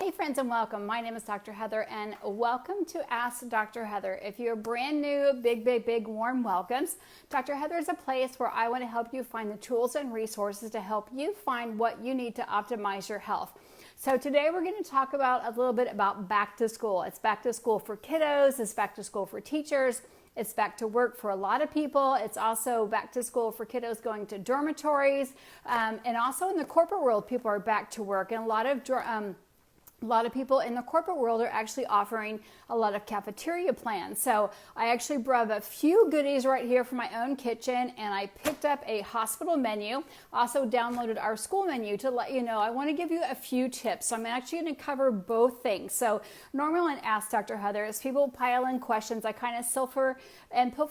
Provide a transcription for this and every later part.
Hey friends and welcome. My name is Dr. Heather and welcome to Ask Dr. Heather. If you're brand new, big warm welcomes. Dr. Heather is a place where I want to help you find the tools and resources to help you find what you need to optimize your health. So today we're going to talk about a little bit about back to school. It's back to school for kiddos, it's back to school for teachers, it's back to work for a lot of people. It's also back to school for kiddos going to dormitories, and also in the corporate world, people are back to work, and a lot of people in the corporate world are actually offering a lot of cafeteria plans. So I actually brought a few goodies right here from my own kitchen, and I picked up a hospital menu, also downloaded our school menu to let you know. I want to give you a few tips. So I'm actually going to cover both things. So normally when Ask Dr. Heather, as people pile in questions, I kind of pilfer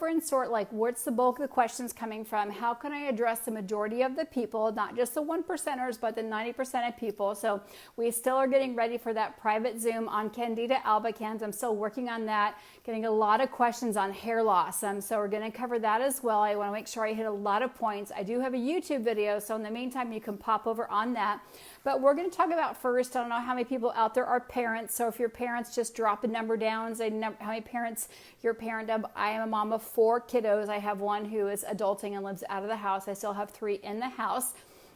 and sort, like, what's the bulk of the questions coming from? How can I address the majority of the people, not just the 1%ers, but the 90% of people? So we still are getting ready for that private Zoom on Candida albicans. I'm still working on that, getting a lot of questions on hair loss. So we're going to cover that as well. I want to make sure I hit a lot of points. I do have a YouTube video, so in the meantime, you can pop over on that. But we're going to talk about first, I don't know how many people out there are parents. So if your parents, just drop a number down, say how many parents you're a parent of. I am a mom of 4 kiddos. I have one who is adulting and lives out of the house. I still have 3 in the house.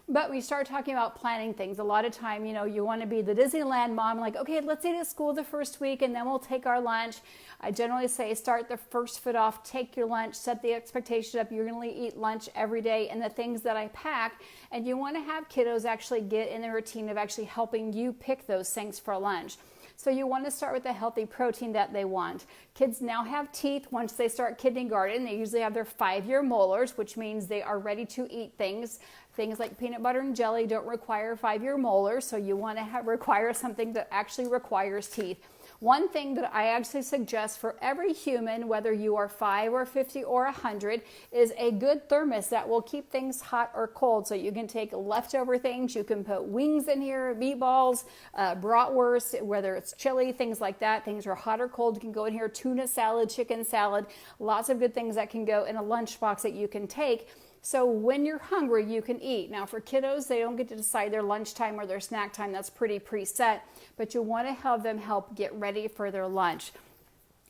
But we start talking about planning things. A lot of time, you want to be the Disneyland mom, like, okay, let's eat at school the first week and then we'll take our lunch. I generally say start the first foot off, take your lunch, set the expectation up. You're going to eat lunch every day and the things that I pack. And you want to have kiddos actually get in the routine of actually helping you pick those things for lunch. So you want to start with the healthy protein that they want. Kids now have teeth. Once they start kindergarten, they usually have their 5-year molars, which means they are ready to eat things. Things like peanut butter and jelly don't require 5-year molars, so you want to require something that actually requires teeth. One thing that I actually suggest for every human, whether you are 5 or 50 or 100, is a good thermos that will keep things hot or cold. So you can take leftover things, you can put wings in here, meatballs, bratwurst, whether it's chili, things like that. Things are hot or cold, you can go in here, tuna salad, chicken salad, lots of good things that can go in a lunchbox that you can take. So when you're hungry, you can eat. Now for kiddos, they don't get to decide their lunchtime or their snack time. That's pretty preset, but you want to have them help get ready for their lunch.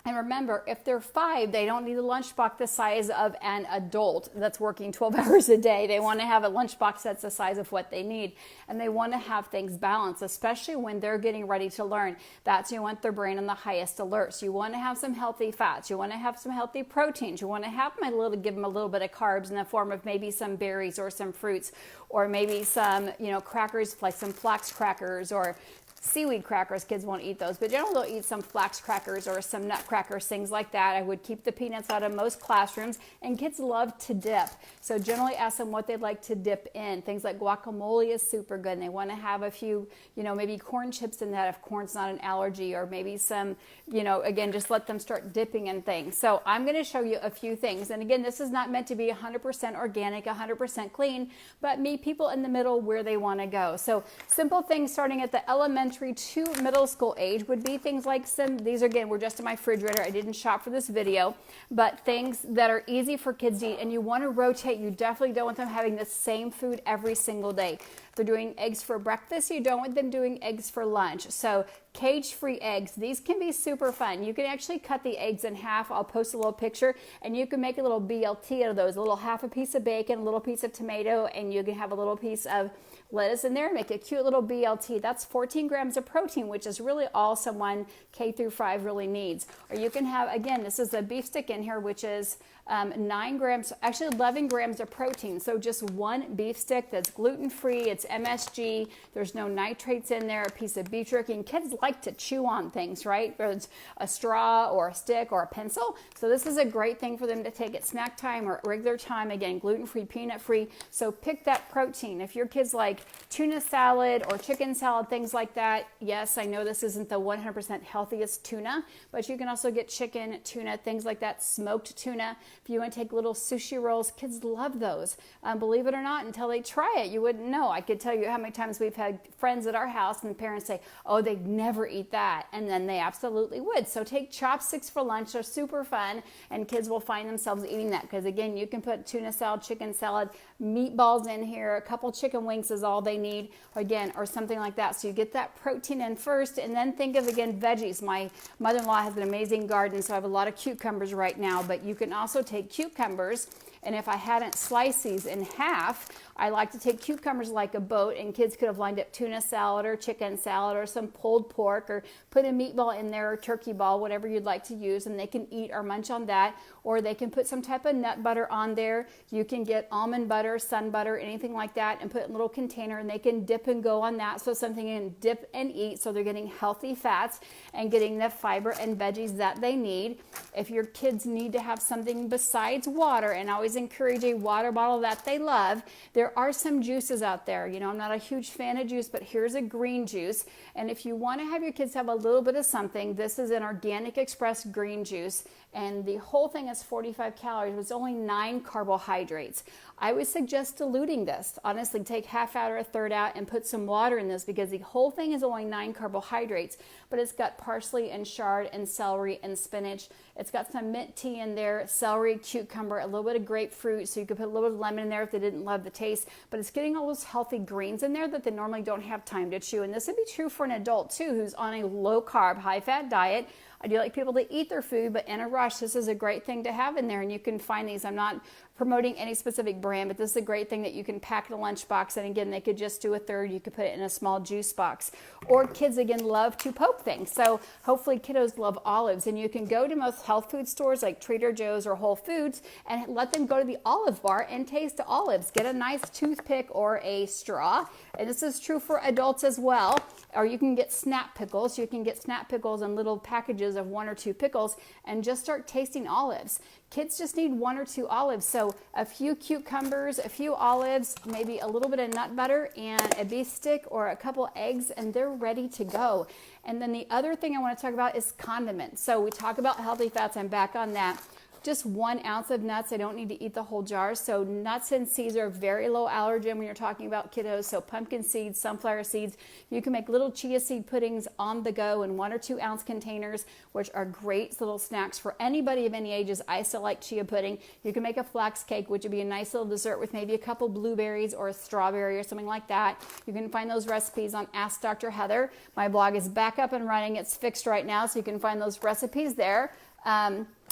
And remember, if they're 5, they don't need a lunchbox the size of an adult that's working 12 hours a day. They want to have a lunchbox that's the size of what they need. And they want to have things balanced, especially when they're getting ready to learn. That's, you want their brain on the highest alert. So you want to have some healthy fats. You want to have some healthy proteins. You want to have them give them a little bit of carbs in the form of maybe some berries or some fruits, or maybe some, crackers, like some flax crackers or seaweed crackers. Kids won't eat those, but generally they'll eat some flax crackers or some nut crackers, things like that. I would keep the peanuts out of most classrooms, and kids love to dip. So generally ask them what they'd like to dip in. Things like guacamole is super good, and they want to have a few, maybe corn chips in that if corn's not an allergy, or maybe some, again, just let them start dipping in things. So I'm going to show you a few things. And again, this is not meant to be 100% organic, 100% clean, but meet people in the middle where they want to go. So simple things starting at the elementary to middle school age would be things like these again were just in my refrigerator. I didn't shop for this video, but things that are easy for kids to eat, and you want to rotate. You definitely don't want them having the same food every single day. If they're doing eggs for breakfast, you don't want them doing eggs for lunch. So cage-free eggs, these can be super fun. You can actually cut the eggs in half. I'll post a little picture, and you can make a little BLT out of those, a little half a piece of bacon, a little piece of tomato, and you can have a little piece of lettuce in there and make a cute little BLT. That's 14 grams of protein, which is really all someone K through 5 really needs. Or you can have, again, this is a beef stick in here, which is 9 grams, actually 11 grams of protein. So just one beef stick that's gluten-free, it's MSG, there's no nitrates in there, a piece of beef jerky. And kids like to chew on things, right? Whether it's a straw or a stick or a pencil. So this is a great thing for them to take at snack time or regular time. Again, gluten-free, peanut-free. So pick that protein. If your kids like tuna salad or chicken salad, things like that, yes, I know this isn't the 100% healthiest tuna, but you can also get chicken, tuna, things like that, smoked tuna. If you want to take little sushi rolls, kids love those. Believe it or not, until they try it, you wouldn't know. I could tell you how many times we've had friends at our house and the parents say, oh, they'd never eat that. And then they absolutely would. So take chopsticks for lunch. They're super fun, and kids will find themselves eating that because, again, you can put tuna salad, chicken salad, meatballs in here. A couple chicken wings is all they need, again, or something like that. So you get that protein in first, and then think of, again, veggies. My mother-in-law has an amazing garden, so I have a lot of cucumbers right now, but you can also take cucumbers, and if I hadn't sliced these in half, I like to take cucumbers like a boat, and kids could have lined up tuna salad or chicken salad or some pulled pork, or put a meatball in there or turkey ball, whatever you'd like to use, and they can eat or munch on that. Or they can put some type of nut butter on there. You can get almond butter, sun butter, anything like that, and put it in a little container, and they can dip and go on that. So something you can dip and eat, so they're getting healthy fats and getting the fiber and veggies that they need. If your kids need to have something besides water, and I always encourage a water bottle that they love, there are some juices out there. You know, I'm not a huge fan of juice, but here's a green juice. And if you want to have your kids have a little bit of something, this is an Organic Express green juice. And the whole thing is 45 calories. It's only 9 carbohydrates. I would suggest diluting this. Honestly, take half out or a third out and put some water in this, because the whole thing is only 9 carbohydrates, but it's got parsley and chard and celery and spinach. It's got some mint tea in there, celery, cucumber, a little bit of grapefruit, so you could put a little bit of lemon in there if they didn't love the taste, but it's getting all those healthy greens in there that they normally don't have time to chew. And this would be true for an adult too, who's on a low carb, high fat diet. I do like people to eat their food, but in a rush, this is a great thing to have in there, and you can find these. I'm not promoting any specific brand, but this is a great thing that you can pack in a lunchbox, and again, they could just do a third. You could put it in a small juice box. Or kids, again, love to poke things, so hopefully kiddos love olives, and you can go to most health food stores like Trader Joe's or Whole Foods and let them go to the olive bar and taste the olives. Get a nice toothpick or a straw, and this is true for adults as well. Or you can get snap pickles. You can get snap pickles in little packages of 1 or 2 pickles and just start tasting olives. Kids just need 1 or 2 olives. So a few cucumbers, a few olives, maybe a little bit of nut butter and a beef stick or a couple eggs, and they're ready to go. And then the other thing I want to talk about is condiments. So we talk about healthy fats. I'm back on that. Just 1 ounce of nuts. I don't need to eat the whole jar. So nuts and seeds are very low allergen when you're talking about kiddos. So pumpkin seeds, sunflower seeds. You can make little chia seed puddings on the go in 1 or 2 ounce containers, which are great little snacks for anybody of any ages. I still like chia pudding. You can make a flax cake, which would be a nice little dessert with maybe a couple blueberries or a strawberry or something like that. You can find those recipes on Ask Dr. Heather. My blog is back up and running. It's fixed right now, so you can find those recipes there.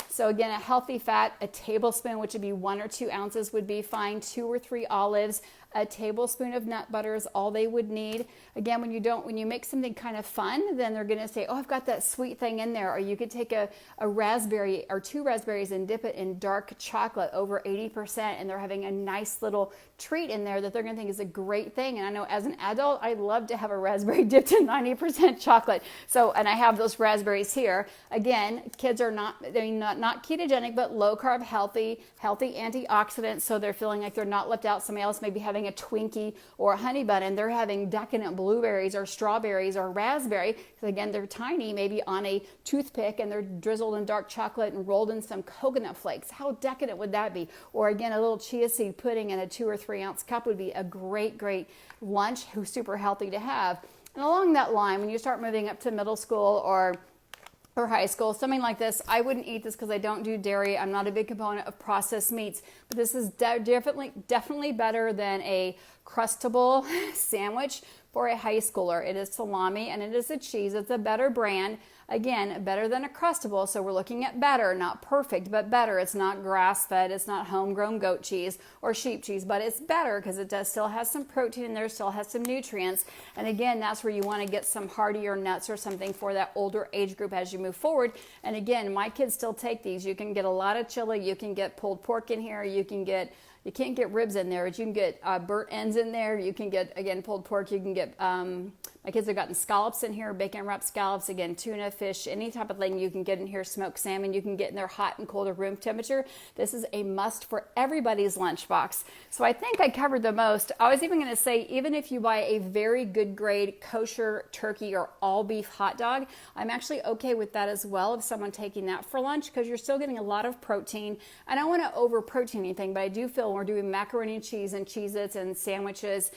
So again, a healthy fat, a tablespoon, which would be 1 or 2 ounces, would be fine. 2 or 3 olives, a tablespoon of nut butter is all they would need. Again, when you make something kind of fun, then they're going to say, oh, I've got that sweet thing in there. Or you could take a raspberry or 2 raspberries and dip it in dark chocolate over 80%, and they're having a nice little treat in there that they're going to think is a great thing. And I know as an adult, I love to have a raspberry dipped in 90% chocolate. So, and I have those raspberries here. Again, kids are not ketogenic, but low carb, healthy antioxidants. So they're feeling like they're not left out. Somebody else may be having a Twinkie or a honey bun, and they're having decadent blueberries or strawberries or raspberry. Because again, they're tiny, maybe on a toothpick, and they're drizzled in dark chocolate and rolled in some coconut flakes. How decadent would that be? Or again, a little chia seed pudding in a 2 or 3 ounce cup would be a great lunch, who's super healthy to have. And along that line, when you start moving up to middle school or high school, something like this, I wouldn't eat this because I don't do dairy. I'm not a big component of processed meats, but this is definitely better than a Crustable sandwich for a high schooler. It is salami and it is a cheese. It's a better brand. Again, better than a Crustable. So we're looking at better, not perfect, but better. It's not grass-fed. It's not homegrown goat cheese or sheep cheese, but it's better because it does still has some protein in there, still has some nutrients. And again, that's where you want to get some heartier nuts or something for that older age group as you move forward. And again, my kids still take these. You can get a lot of chili. You can get pulled pork in here. You can't get ribs in there, but you can get burnt ends in there. You can get, again, pulled pork. You can get, my kids have gotten scallops in here, bacon wrapped scallops, again, tuna, fish, any type of thing you can get in here, smoked salmon. You can get in there hot and cold or room temperature. This is a must for everybody's lunchbox. So I think I covered the most. I was even going to say, even if you buy a very good grade kosher turkey or all beef hot dog, I'm actually okay with that as well, if someone taking that for lunch, because you're still getting a lot of protein. I don't want to over protein anything, but I do feel when we're doing macaroni and cheese and Cheez-Its and sandwiches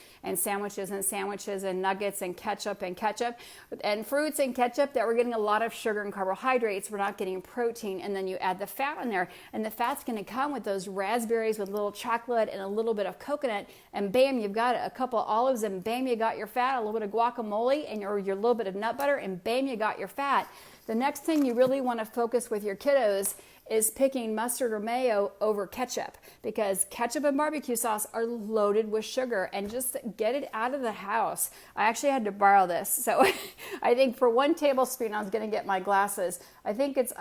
and nuggets and ketchup ketchup and fruits and ketchup, that we're getting a lot of sugar and carbohydrates. We're not getting protein. And then you add the fat in there, and the fat's going to come with those raspberries with a little chocolate and a little bit of coconut, and bam, you've got a couple of olives, and bam, you got your fat, a little bit of guacamole and your little bit of nut butter, and bam, you got your fat. The next thing you really want to focus with your kiddos is picking mustard or mayo over ketchup, because ketchup and barbecue sauce are loaded with sugar, and just get it out of the house. I actually had to borrow this. So I think for 1 tablespoon, I was going to get my glasses. I think it's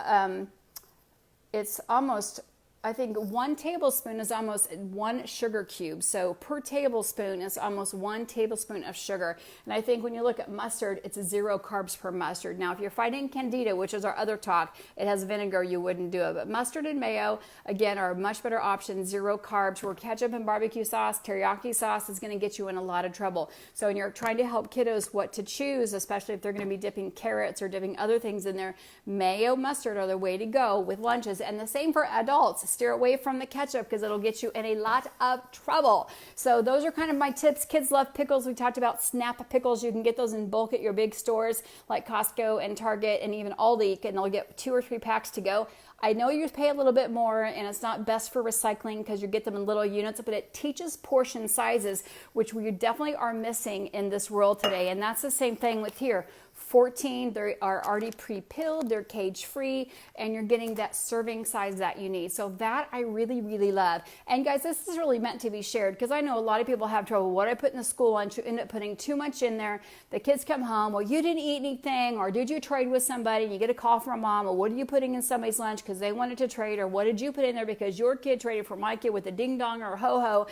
almost, I think 1 tablespoon is almost 1 sugar cube. So per tablespoon is almost 1 tablespoon of sugar. And I think when you look at mustard, it's 0 carbs per mustard. Now, if you're fighting candida, which is our other talk, it has vinegar, you wouldn't do it. But mustard and mayo, again, are a much better option, 0 carbs, where ketchup and barbecue sauce, teriyaki sauce is going to get you in a lot of trouble. So when you're trying to help kiddos what to choose, especially if they're going to be dipping carrots or dipping other things in there, mayo, mustard are the way to go with lunches. And the same for adults. Steer away from the ketchup, because it'll get you in a lot of trouble. So those are kind of my tips. Kids love pickles. We talked about snap pickles. You can get those in bulk at your big stores like Costco and Target and even Aldi, and they'll get 2 or 3 packs to go. I know you pay a little bit more, and it's not best for recycling because you get them in little units, but it teaches portion sizes, which we definitely are missing in this world today. And that's the same thing with here. 14, they are already pre-pilled, they're cage-free, and you're getting that serving size that you need. So that I really, really love. And guys, this is really meant to be shared, because I know a lot of people have trouble. What do I put in the school lunch? You end up putting too much in there. The kids come home, well, you didn't eat anything, or did you trade with somebody? And you get a call from a mom, well, what are you putting in somebody's lunch because they wanted to trade, or what did you put in there because your kid traded for my kid with a ding-dong or a ho-ho?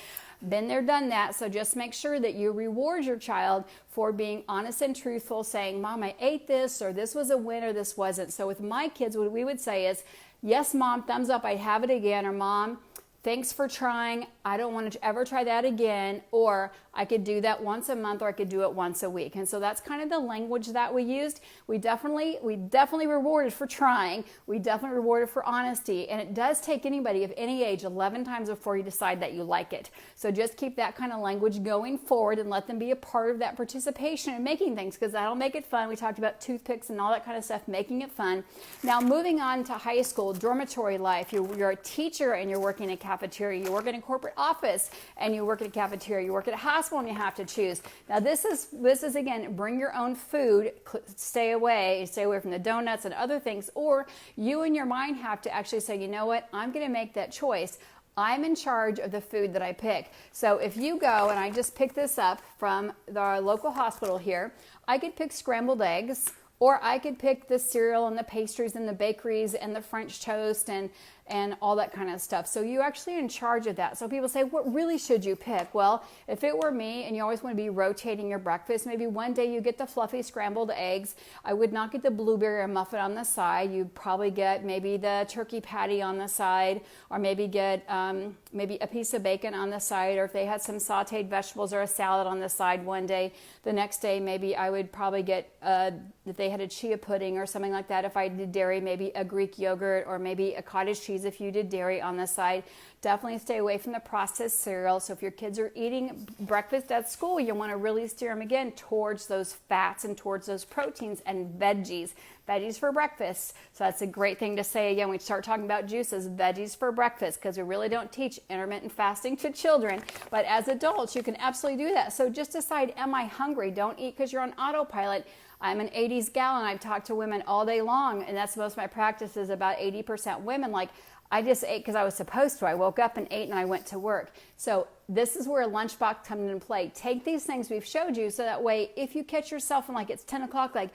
Been there, done that. So just make sure that you reward your child for being honest and truthful, saying, Mom, I ate this, or this was a win, or this wasn't. So with my kids, what we would say is, yes, Mom, thumbs up, I'd have it again, or Mom, thanks for trying, I don't want to ever try that again, or I could do that once a month, or I could do it once a week. And so that's kind of the language that we used. We definitely rewarded for trying. We definitely rewarded for honesty. And it does take anybody of any age 11 times before you decide that you like it. So just keep that kind of language going forward and let them be a part of that participation in making things, because that'll make it fun. We talked about toothpicks and all that kind of stuff, making it fun. Now, moving on to high school, dormitory life. You're a teacher and you're working in a cafeteria. You work in a corporate office and you work in a cafeteria. You work at a hospital and you have to choose. Now, this is again, bring your own food, stay away from the donuts and other things, or you in your mind have to actually say, you know what, I'm going to make that choice. I'm in charge of the food that I pick. So if you go, and I just picked this up from our local hospital here, I could pick scrambled eggs, or I could pick the cereal and the pastries and the bakeries and the French toast and all that kind of stuff. So you're actually in charge of that. So people say, what really should you pick? Well, if it were me, and you always want to be rotating your breakfast, maybe one day you get the fluffy scrambled eggs. I would not get the blueberry or muffin on the side. You'd probably get maybe the turkey patty on the side, or maybe get maybe a piece of bacon on the side, or if they had some sauteed vegetables or a salad on the side one day. The next day, maybe I would probably get, if they had a chia pudding or something like that. If I did dairy, maybe a Greek yogurt, or maybe a cottage cheese if you did dairy on the side. Definitely stay away from the processed cereal. So if your kids are eating breakfast at school, you want to really steer them again towards those fats and towards those proteins and veggies. Veggies for breakfast. So that's a great thing to say again. We start talking about juices, veggies for breakfast, because we really don't teach intermittent fasting to children. But as adults, you can absolutely do that. So just decide, am I hungry? Don't eat because you're on autopilot. I'm an 80s gal, and I've talked to women all day long, and that's most of my practice is about 80% women. Like, I just ate because I was supposed to. I woke up and ate and I went to work. So this is where a lunchbox comes into play. Take these things we've showed you, so that way if you catch yourself and like it's 10 o'clock, like,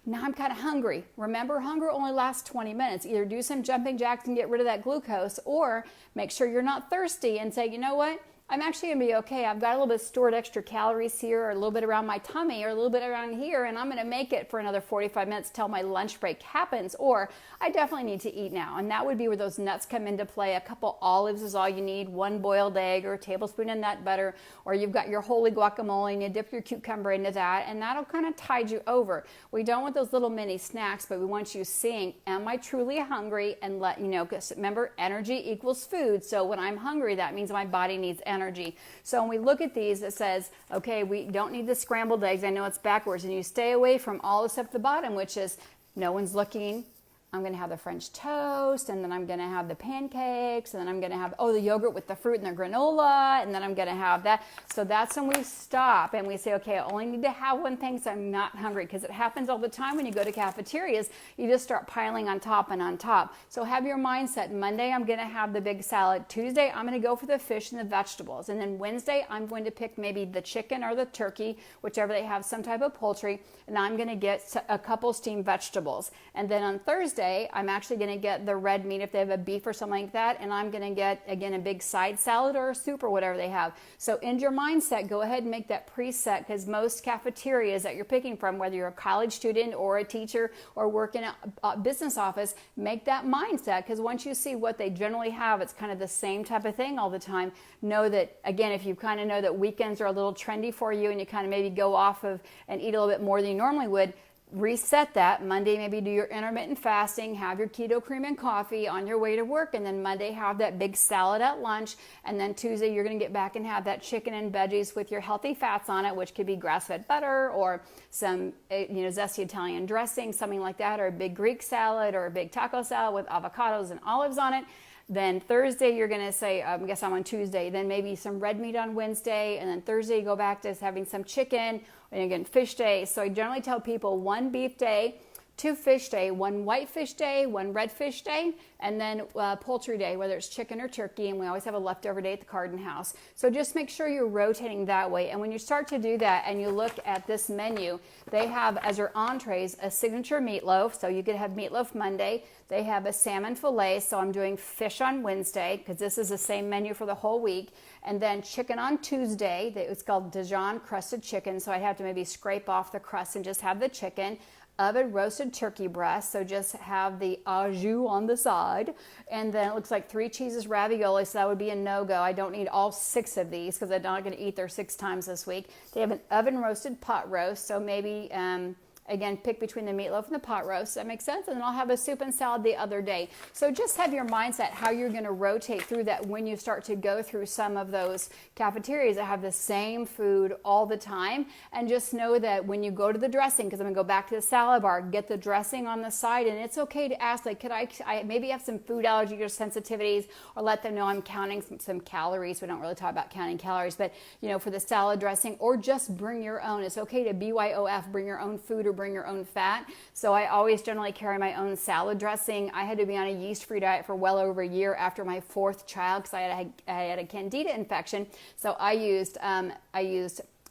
now I'm kind of hungry. Remember, hunger only lasts 20 minutes. Either do some jumping jacks and get rid of that glucose, or make sure you're not thirsty and say, you know what? I'm actually going to be okay. I've got a little bit stored extra calories here, or a little bit around my tummy, or a little bit around here, and I'm going to make it for another 45 minutes till my lunch break happens, or I definitely need to eat now. And that would be where those nuts come into play. A couple olives is all you need, 1 boiled egg, or a tablespoon of nut butter, or you've got your holy guacamole and you dip your cucumber into that, and that'll kind of tide you over. We don't want those little mini snacks, but we want you seeing, am I truly hungry? And let you know, because remember, energy equals food. So when I'm hungry, that means my body needs energy. energy. So when we look at these, it says, okay, we don't need the scrambled eggs. I know it's backwards. And you stay away from all the stuff at the bottom, which is no one's looking. I'm going to have the French toast, and then I'm going to have the pancakes, and then I'm going to have, the yogurt with the fruit and the granola, and then I'm going to have that. So that's when we stop and we say, okay, I only need to have one thing so I'm not hungry, because it happens all the time when you go to cafeterias. You just start piling on top and on top. So have your mindset, Monday I'm going to have the big salad. Tuesday I'm going to go for the fish and the vegetables. And then Wednesday I'm going to pick maybe the chicken or the turkey, whichever they have, some type of poultry, and I'm going to get a couple steamed vegetables. And then on Thursday, I'm actually going to get the red meat if they have a beef or something like that, and I'm going to get, again, a big side salad or a soup or whatever they have. So in your mindset, go ahead and make that preset, because most cafeterias that you're picking from, whether you're a college student or a teacher or work in a business office, make that mindset, because once you see what they generally have, it's kind of the same type of thing all the time. Know that, again, if you kind of know that weekends are a little trendy for you and you kind of maybe go off of and eat a little bit more than you normally would, reset that. Monday, maybe do your intermittent fasting, have your keto cream and coffee on your way to work, and then Monday have that big salad at lunch, and then Tuesday you're going to get back and have that chicken and veggies with your healthy fats on it, which could be grass-fed butter or some zesty Italian dressing, something like that, or a big Greek salad or a big taco salad with avocados and olives on it. Then Thursday, you're going to say, I guess I'm on Tuesday, then maybe some red meat on Wednesday, and then Thursday you go back to having some chicken, and again, fish day. So I generally tell people 1 beef day, 2 fish day, 1 white fish day, 1 red fish day, and then poultry day, whether it's chicken or turkey, and we always have a leftover day at the Carden House. So just make sure you're rotating that way. And when you start to do that and you look at this menu, they have as your entrees a signature meatloaf, so you could have meatloaf Monday. They have a salmon fillet, so I'm doing fish on Wednesday, because this is the same menu for the whole week. And then chicken on Tuesday. It's called Dijon crusted chicken, so I have to maybe scrape off the crust and just have the chicken. Oven roasted turkey breast, so just have the au jus on the side. And then it looks like 3 cheeses ravioli, so that would be a no-go. I don't need all 6 of these because I'm not going to eat there 6 times this week. They have an oven roasted pot roast, so maybe again, pick between the meatloaf and the pot roast. Does that make sense? And then I'll have a soup and salad the other day. So just have your mindset how you're going to rotate through that when you start to go through some of those cafeterias that have the same food all the time. And just know that when you go to the dressing, because I'm going to go back to the salad bar, get the dressing on the side. And it's okay to ask, like, could I maybe have some food allergies or sensitivities, or let them know I'm counting some calories. We don't really talk about counting calories, but, for the salad dressing, or just bring your own. It's okay to BYOF, bring your own food or bring your own fat. So I always generally carry my own salad dressing. I had to be on a yeast-free diet for well over a year after my 4th child, because I had a candida infection. So I used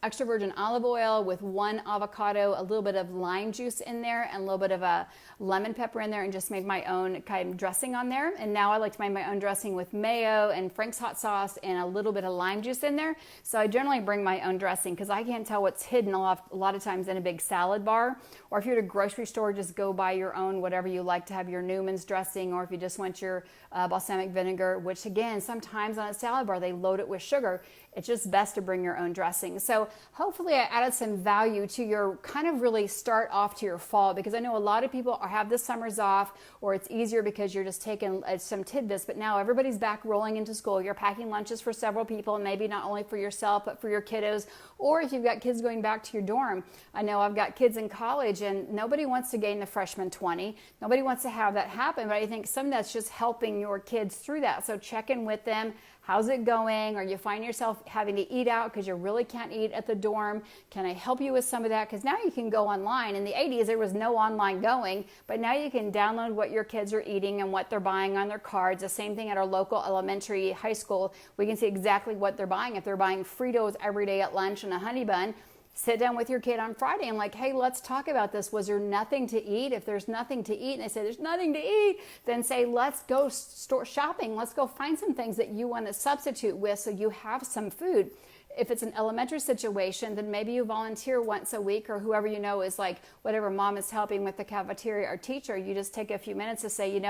extra virgin olive oil with 1 avocado, a little bit of lime juice in there, and a little bit of a lemon pepper in there, and just made my own kind of dressing on there. And now I like to make my own dressing with mayo and Frank's hot sauce and a little bit of lime juice in there. So I generally bring my own dressing, because I can't tell what's hidden a lot of times in a big salad bar. Or if you're at a grocery store, just go buy your own, whatever you like to have, your Newman's dressing, or if you just want your balsamic vinegar, which again, sometimes on a salad bar, they load it with sugar. It's just best to bring your own dressing. So hopefully I added some value to your kind of really start off to your fall, because I know a lot of people have the summers off, or it's easier because you're just taking some tidbits, but now everybody's back rolling into school. You're packing lunches for several people, and maybe not only for yourself, but for your kiddos, or if you've got kids going back to your dorm. I know I've got kids in college, and nobody wants to gain the freshman 20. Nobody wants to have that happen, but I think some of that's just helping your kids through that. So check in with them. How's it going? Or you find yourself having to eat out because you really can't eat at the dorm. Can I help you with some of that? Because now you can go online. In the 80s, there was no online going, but now you can download what your kids are eating and what they're buying on their cards. The same thing at our local elementary high school. We can see exactly what they're buying. If they're buying Fritos every day at lunch and a honey bun, sit down with your kid on Friday and like, hey, let's talk about this. Was there nothing to eat? If there's nothing to eat and they say there's nothing to eat, then say, let's go store shopping. Let's go find some things that you want to substitute with so you have some food. If it's an elementary situation, then maybe you volunteer once a week, or whoever you know is like whatever mom is helping with the cafeteria or teacher, you just take a few minutes to say,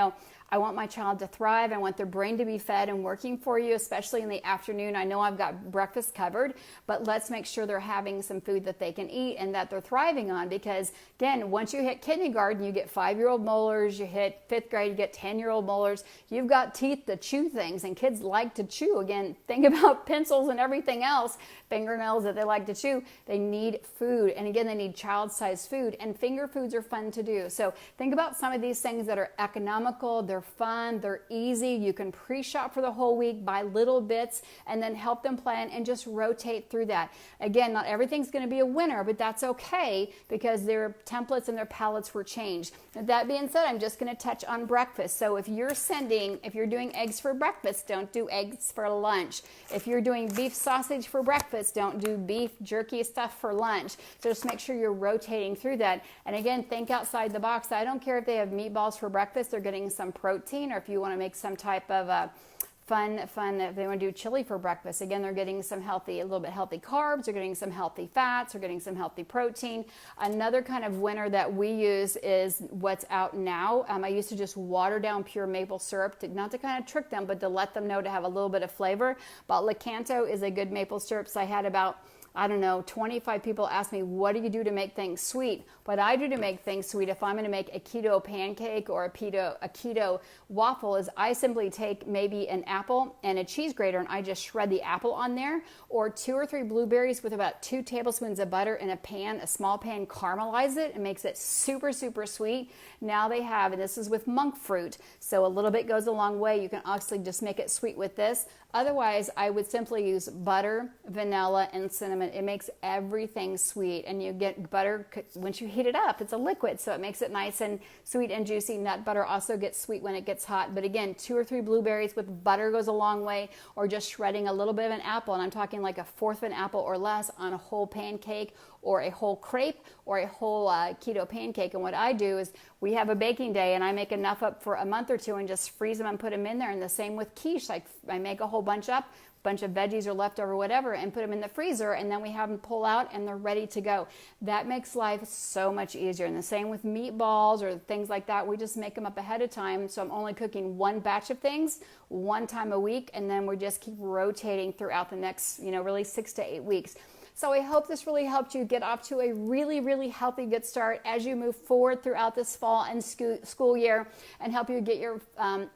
I want my child to thrive. I want their brain to be fed and working for you, especially in the afternoon. I know I've got breakfast covered, but let's make sure they're having some food that they can eat and that they're thriving on. Because again, once you hit kindergarten, you get 5-year-old molars, you hit 5th grade, you get 10-year-old molars. You've got teeth to chew things, and kids like to chew. Again, think about pencils and everything else, fingernails that they like to chew. They need food. And again, they need child-sized food, and finger foods are fun to do. So think about some of these things that are economical, they're fun, they're easy. You can pre-shop for the whole week, buy little bits, and then help them plan and just rotate through that. Again, not everything's going to be a winner, but that's okay because their templates and their palettes were changed. That being said, I'm just going to touch on breakfast. So if you're doing eggs for breakfast, don't do eggs for lunch. If you're doing beef sausage for breakfast, don't do beef jerky stuff for lunch. So just make sure you're rotating through that. And again, think outside the box. I don't care if they have meatballs for breakfast, they're getting some protein, or if you want to make some type of fun, if they want to do chili for breakfast, again, they're getting some a little bit healthy carbs, they're getting some healthy fats, they're getting some healthy protein. Another kind of winner that we use is what's out now. I used to just water down pure maple syrup, not to kind of trick them, but to let them know to have a little bit of flavor. But Lakanto is a good maple syrup. So I had about 25 people ask me, what do you do to make things sweet? What I do to make things sweet, if I'm going to make a keto pancake or a keto waffle, is I simply take maybe an apple and a cheese grater, and I just shred the apple on there, or 2 or 3 blueberries with about 2 tablespoons of butter in a small pan, caramelize it, and makes it super, super sweet. Now they have, and this is with monk fruit, so a little bit goes a long way. You can actually just make it sweet with this. Otherwise, I would simply use butter, vanilla, and cinnamon. It makes everything sweet, and you get butter, once you heat it up, it's a liquid, so it makes it nice and sweet and juicy. Nut butter also gets sweet when it gets hot, but again, 2 or 3 blueberries with butter goes a long way, or just shredding a little bit of an apple, and I'm talking like 1/4 of an apple or less on a whole pancake, or a whole crepe, or a whole keto pancake. And what I do is, we have a baking day, and I make enough up for a month or two and just freeze them and put them in there. And the same with quiche. I make a whole bunch up, bunch of veggies or leftover whatever, and put them in the freezer, and then we have them pull out and they're ready to go. That makes life so much easier. And the same with meatballs or things like that. We just make them up ahead of time, so I'm only cooking one batch of things one time a week, and then we just keep rotating throughout the next really 6 to 8 weeks. So I hope this really helped you get off to a really, really healthy good start as you move forward throughout this fall and school year, and help you get your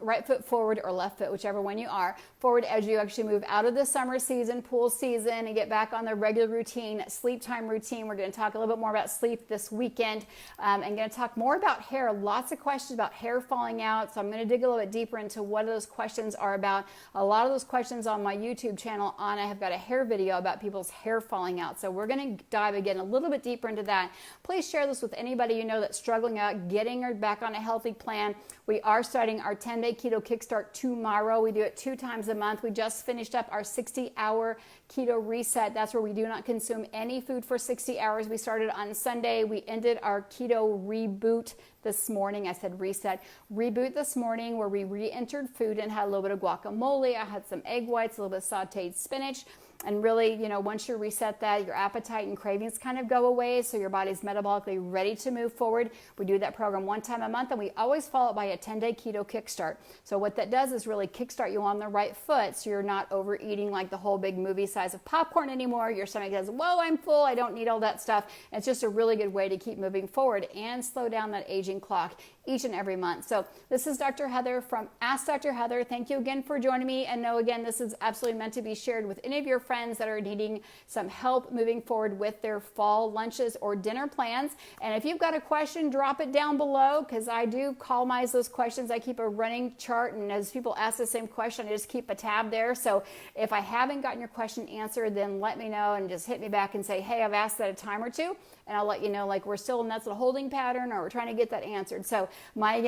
right foot forward, or left foot, whichever one you are, forward as you actually move out of the summer season, pool season, and get back on the regular routine, sleep time routine. We're going to talk a little bit more about sleep this weekend, and going to talk more about hair. Lots of questions about hair falling out, so I'm going to dig a little bit deeper into what those questions are about. A lot of those questions on my YouTube channel, I have got a hair video about people's hair falling out. So we're going to dive again a little bit deeper into that. Please share this with anybody you know that's struggling out getting her back on a healthy plan. We are starting our 10-day keto kickstart tomorrow. We do it 2 times a month. We just finished up our 60-hour keto reset. That's where we do not consume any food for 60 hours. We started on Sunday. We ended our keto reboot this morning. I said reset. Reboot this morning, where we re-entered food and had a little bit of guacamole. I had some egg whites, a little bit of sauteed spinach. And really, once you reset that, your appetite and cravings kind of go away, so your body's metabolically ready to move forward. We do that program 1 time a month, and we always follow it by a 10-day keto kickstart. So what that does is really kickstart you on the right foot, so you're not overeating like the whole big movie size of popcorn anymore. Your stomach says, whoa, I'm full, I don't need all that stuff. And it's just a really good way to keep moving forward and slow down that aging clock each and every month. So this is Dr. Heather from Ask Dr. Heather. Thank you again for joining me. And know again, this is absolutely meant to be shared with any of your friends that are needing some help moving forward with their fall lunches or dinner plans. And if you've got a question, drop it down below, because I do columnize those questions. I keep a running chart, and as people ask the same question, I just keep a tab there. So if I haven't gotten your question answered, then let me know and just hit me back and say, hey, I've asked that a time or two, and I'll let you know, like, we're still in that holding pattern, or we're trying to get that answered. So my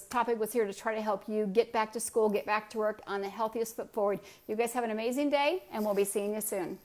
topic was here to try to help you get back to school, get back to work on the healthiest foot forward. You guys have an amazing day, and we'll be seeing you soon.